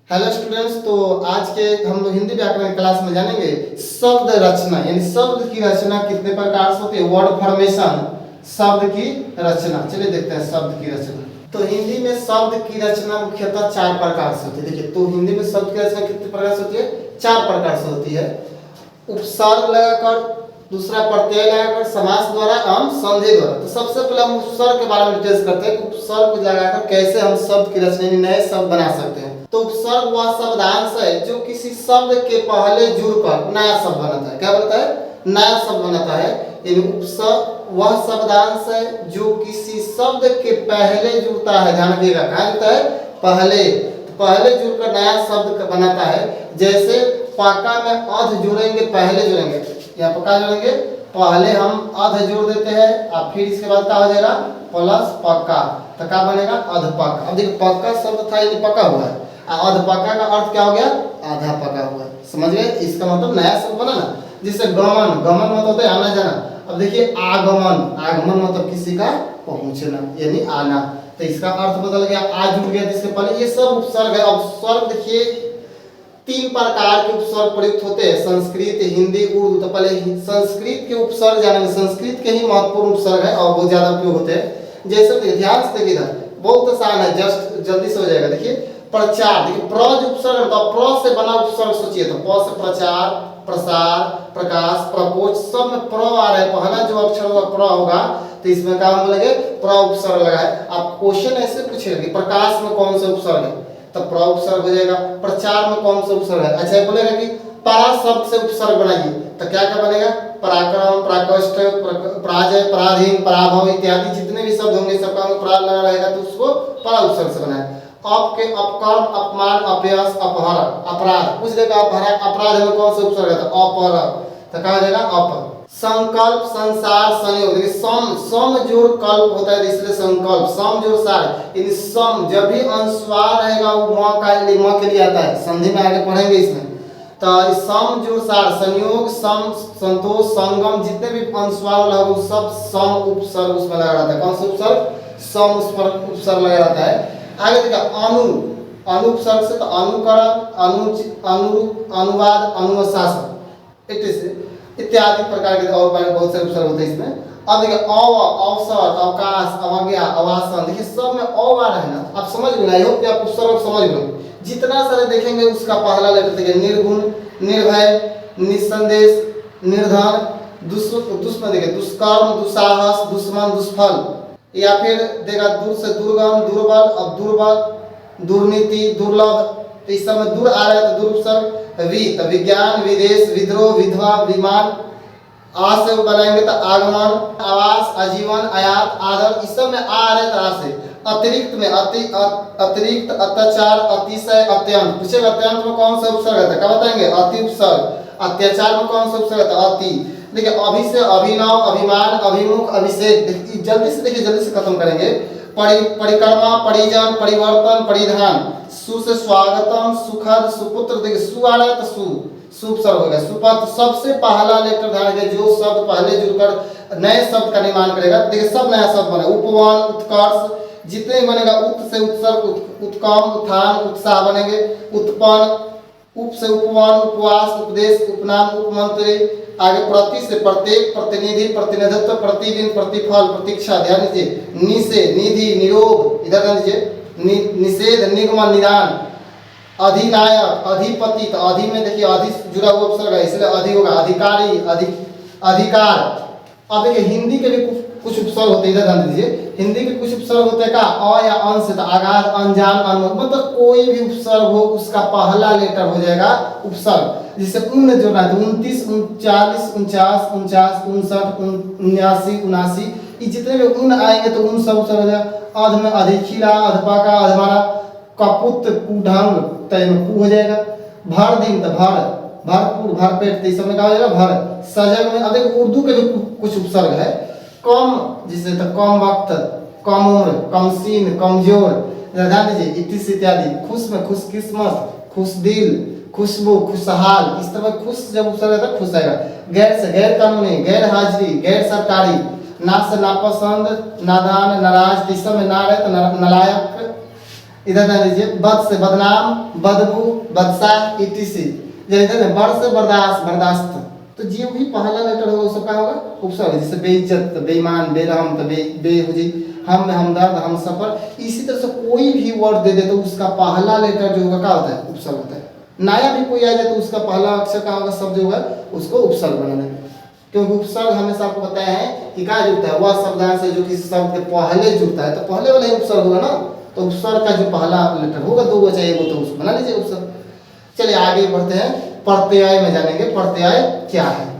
Hello students, तो आज के हम लोग हिंदी व्याकरण क्लास में जानेंगे शब्द रचना, यानी शब्द की रचना कितने प्रकार से होती है। वर्ड फॉर्मेशन, शब्द की रचना। चलिए देखते हैं शब्द की रचना। तो हिंदी में शब्द की रचना मुख्यतः 4 प्रकार से होती है। देखिए, तो हिंदी में शब्द की रचना कितने प्रकार से होती है? 4 प्रकार से होती है। उपसर्ग लगाकर, दूसरा प्रत्यय लगाकर, समास द्वारा एवं संधि द्वारा। तो सबसे पहले हम उपसर्ग के बारे में डिटेल्स करते हैं कि उपसर्ग लगाकर कैसे हम शब्द की रचना, नए शब्द बना सकते हैं। तो उपसर्ग वह शब्दांश है जो किसी शब्द के पहले जुड़कर नया शब्द बनाता है। क्या बनता है? नया शब्द बनाता है। यानी उपसर्ग वह शब्दांश है जो किसी शब्द के पहले जुड़ता है। ध्यान रखिएगा, कहाँ जुड़ता है? पहले। तो पहले जुड़कर नया शब्द बनाता है। जैसे पक्का में अध जोड़ेंगे, पहले जोड़ेंगे। यहाँ पर क्या जोड़ेंगे? पहले हम अध जोड़ देते हैं और फिर इसके बाद क्या हो जाएगा? प्लस पक्का। तो क्या बनेगा? अधपक्का। अब देखिए, पक्का शब्द था, ये पक्का हुआ है। अधपक्का का अर्थ क्या हो गया? आधा पका हुआ। समझ गए? इसका मतलब नया शब्द बना ना। जिससे गमन, गमन मतलब होता है आना जाना। अब देखिए आगमन, आगमन मतलब किसी का पहुंचना यानी आना। तो इसका अर्थ बदल गया, आ जुड़ गया जिसके पहले। ये सब उपसर्ग है। अब उपसर्ग देखिए 3 प्रकार के उपसर्ग प्रयुक्त होते हैं, संस्कृत, हिंदी, उर्दू। तो पहले संस्कृत के उपसर्ग जानेंगे। संस्कृत के ही महत्वपूर्ण उपसर्ग है और बहुत ज्यादा उपयोग होते हैं। जैसे ध्यान से देखिए, इधर बहुत आसान है, जस्ट जल्दी से हो जाएगा। देखिए प्रचार, देखिए प्र जो उपसर्ग है, तो प्र से बना उपसर्ग सोचिए। तो प से प्रचार, प्रसार, प्रकाश, प्रकोष्ठ, सब में प्र आ रहा है। पहला जो अक्षर होगा प्र होगा, तो इसमें क्या हम बोलेंगे? प्र उपसर्ग लगा है। आप क्वेश्चन ऐसे पूछेंगे, प्रकाश में कौन सा उपसर्ग है? तो प्र उपसर्ग हो जाएगा। प्रचार में कौन सा उपसर्ग है? अच्छा, बोलेगा कि परा शब्द से उपसर्ग बनाइए, तो क्या क्या बनेगा? पराक्रम, प्राकृष्ट, पराजय, पराधीन, पराभव इत्यादि जितने भी शब्द होंगे सबका परा लगा रहेगा, तो उसको परा उपसर्ग से बनाए। अप के अपकर्म, अपमान, अपयश, अपहरण, अपराध। पूछ देगा अपराध में कौन सा उपसर्ग है? तो अपर। तो कहा जाएगा अप। संकल्प, संसार, संयोग। देखिए सम, सम जोड़ कल्प होता है, इसलिए संकल्प। सम जोड़ सार, यानी सम जब भी अनुस्वार रहेगा वो म के लिए आता है। संधि में आगे पढ़ेंगे इसमें। तो सम जोड़ सार, संयोग, सम, संतोष, संगम, जितने भी अनुस्वार वाला होगा सब सम उपसर्ग उसमें लगा रहता है। कौन सा उपसर्ग? सम उस पर उपसर्ग लगा रहता है। आगे देखा अनु, अनु उपसर्ग से तो अनुकरण, अनुवाद, अनुशासन इत्यादि प्रकार के और बहुत सारे उपसर्ग होते हैं इसमें। अब देखिए अवसर, अवकाश, अवज्ञा, अवासन। देखिए सब में अ आ रहा है ना, आप समझ गए। आई होप कि आप उपसर्ग समझ गए। जितना सारे देखेंगे उसका पहला लेटर देखिए निर्गुण, निर्भय, निसंदेश, निर्धन, दुष्मन। देखिए दुष्कर्म, दुस्साहस, दुश्मन, दुष्फल। या फिर देखा दूर से दुर्गम, दुर्बल, अब दुर्बल, दुर्नीति, दुर्लभ। तो इस समय दूर आ रहा है तो दूर उपसर्ग। तो विज्ञान, विदेश, विद्रोह, विधवा, विमान। आ से बनाएंगे तो आगमन, आवास, आजीवन, आयात, आदर। इस सब में आ रहे हैं तरह से। अतिरिक्त में अतिरिक्त, अत्याचार, अतिशय, अत्यंत। पूछेगा अत्यंत में कौन सा उपसर्ग है? क्या बताएंगे? अति उपसर्ग। अत्याचार में कौन सा उपसर्ग है? अति। देखिए अभि से अभिनव, अभिमान, अभिमुख, अभिषेक। जल्दी से देखिए, जल्दी से खत्म करेंगे। परिक्रमा, परिजन, परिवर्तन, परिधान। सु से स्वागतम, सुखद, सुपुत्र। देखिए सु आ रहा है तो सु उपसर्ग हो गया। सुपथ। सबसे पहला लेटर ध्यान रखिए, जो शब्द पहले जुड़कर नए शब्द का निर्माण करेगा। देखिए सब नया शब्द बने। उपवन, उत्कर्ष, जितने बनेगा। उत से उत्सर्ग, उत्कम, उत्थान, उत्साह बनेंगे। उत्पन्न, उप से उपवन, उपवास, उपदेश, उपनाम, उपमंत्री। आगे प्रति से प्रत्येक, प्रतिनिधि, प्रतिनिधित्व, प्रतिदिन, प्रतिफल, प्रतीक्षा। ध्यान दीजिए। नि से निधि, निरोग। इधर ध्यान दीजिए। निषेध, निगमन, निदान। अधिनायक, अधिपति। तो अधि में देखिए अधि जुड़ा हुआ उपसर्ग है, इसलिए अधि होगा। अधिकारी, अधिकार। अब देखिए हिंदी के भी कुछ उपसर्ग होते हैं, इधर ध्यान दीजिए। हिंदी के कुछ उपसर्ग होते हैं का अ या अन से। तो आगाज, अनजान, अनमोल। मतलब कोई भी उपसर्ग हो उसका पहला लेटर हो जाएगा उपसर्ग। जैसे उन जोड़ना है तो 29, 39, 49, 49, 59, 79, 79। ये जितने भी उन आएंगे तो उन सब उपसर्ग हो जाएगा। अध में अधिखिला, अधपाका, अधमारा, कपुत, कुढंग, तय में कु हो जाएगा। भर दिन तो भर, भरपूर, भरपेट। तो इस समय क्या हो जाएगा? भर। सजग में अब देखो उर्दू के भी कुछ उपसर्ग है। कम, जिसे तो कम वक्त, कम उम्र, कम सीन, कमजोर। ध्यान दीजिए। इतिस इत्यादि। खुश में खुशकिस्मत, खुश दिल, खुशबू, खुशहाल। इस तरह खुश जब उपसर्ग है तो खुश आएगा। गैर से गैर कानूनी, गैर हाजिरी, गैर सरकारी। ना से नापसंद, नादान, नाराज। इस समय ना रहे तो नलायक, इधर ध्यान दीजिए, बद से बदनाम, बदबू, बदशाह, ईटीसी। इधर बद से बर्दाश्त, बर्दाश्त। तो जो भी पहला लेटर होगा उसका होगा उपसर्ग। जैसे बेइज्जत, बेईमान, बेरहम, तो बे हो जी, हम हमदर्द, हम सफर। इसी तरह से कोई भी वर्ड दे दे तो उसका पहला लेटर जो होगा क्या होता है, उपसर्ग होता है। नया भी कोई आ जाए तो उसका पहला अक्षर क्या होगा, शब्द जो होगा उसको उपसर्ग बनाना है। क्योंकि उपसर्ग हमेशा आपको बताया है कि क्या जुड़ता है, वह शब्दांश है जो किसी शब्द के पहले जुड़ता है, तो पहले वाला ही उपसर्ग होगा ना। तो उपसर्ग का जो पहला लेटर होगा, दो वो चाहिए वो, तो उसको बना लीजिए उपसर्ग। चलिए आगे बढ़ते हैं, प्रत्यय में जानेंगे प्रत्यय क्या है।